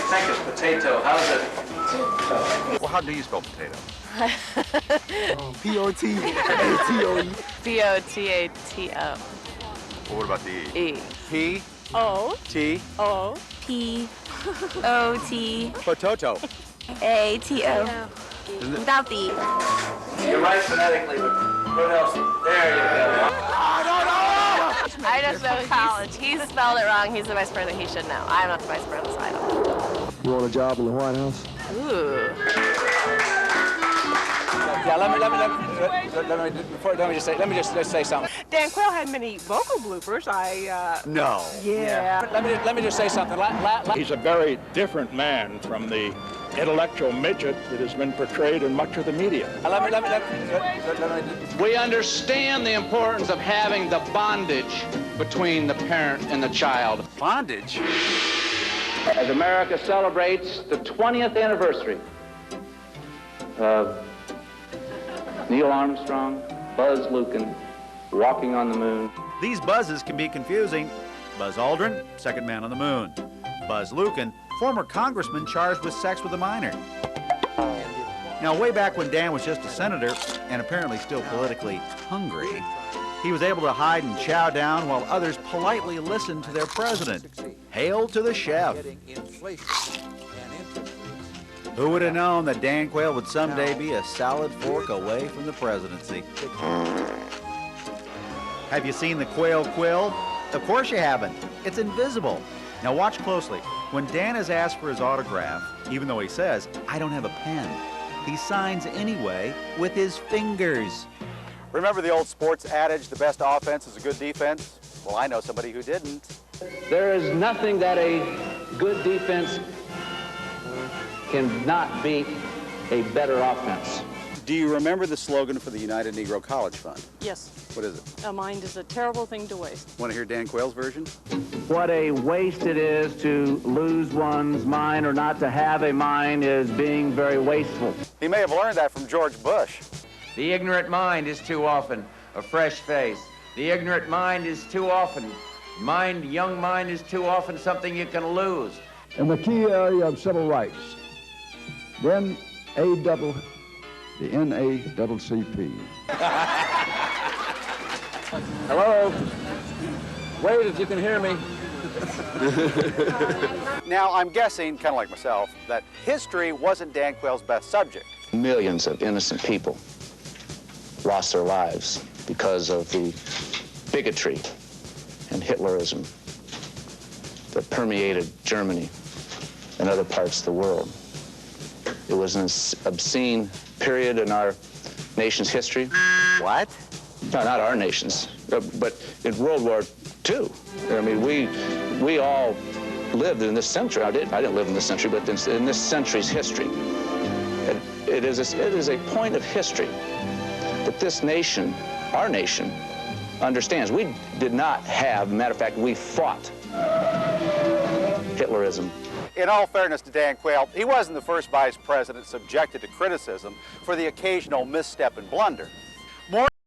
Think of potato. How's it? Well, how do you spell potato? P-O-T-A-T-O-E. P-O-T-A-T-O. Well, what about the E? E. P. O. T. O. P-O-T. Potato. A-T-O. Without the E. You're right phonetically, but what else? There you go. I just know he spelled it wrong. He's the vice president. He should know. I'm not the vice president, so I don't know. You want a job in the White House? Ooh. Yeah, let me just say something. Dan Quayle had many vocal bloopers. No. Yeah. Let me just say something. He's a very different man from the intellectual midget that has been portrayed in much of the media. We understand the importance of having the bondage between the parent and the child. Bondage? As America celebrates the 20th anniversary of Neil Armstrong, Buzz Lukin, walking on the moon. These buzzes can be confusing. Buzz Aldrin, second man on the moon. Buzz Lukin, former congressman charged with sex with a minor. Now, way back when Dan was just a senator, and apparently still politically hungry, he was able to hide and chow down while others politely listened to their president. Hail to the chef. Who would have known that Dan Quayle would someday be a salad fork away from the presidency? Have you seen the Quayle quill? Of course you haven't. It's invisible. Now watch closely. When Dan is asked for his autograph, even though he says, "I don't have a pen," he signs anyway with his fingers. Remember the old sports adage, the best offense is a good defense? Well, I know somebody who didn't. There is nothing that a good defense cannot beat a better offense. Do you remember the slogan for the United Negro College Fund? Yes. What is it? A mind is a terrible thing to waste. Want to hear Dan Quayle's version? What a waste it is to lose one's mind or not to have a mind is being very wasteful. He may have learned that from George Bush. The ignorant mind is too often a fresh face. The ignorant mind is too often, young mind is too often something you can lose. In the key area of civil rights, the NAACP. Hello? Wait if you can hear me. Now, I'm guessing, kind of like myself, that history wasn't Dan Quayle's best subject. Millions of innocent people lost their lives because of the bigotry and Hitlerism that permeated Germany and other parts of the world. It was an obscene period in our nation's history. What? No, not our nation's, but in World War II. I mean, we all lived in this century. I didn't live in this century, but in this century's history. It is a point of history that this nation, our nation, understands. We did not have, matter of fact, we fought Hitlerism. In all fairness to Dan Quayle, he wasn't the first vice president subjected to criticism for the occasional misstep and blunder.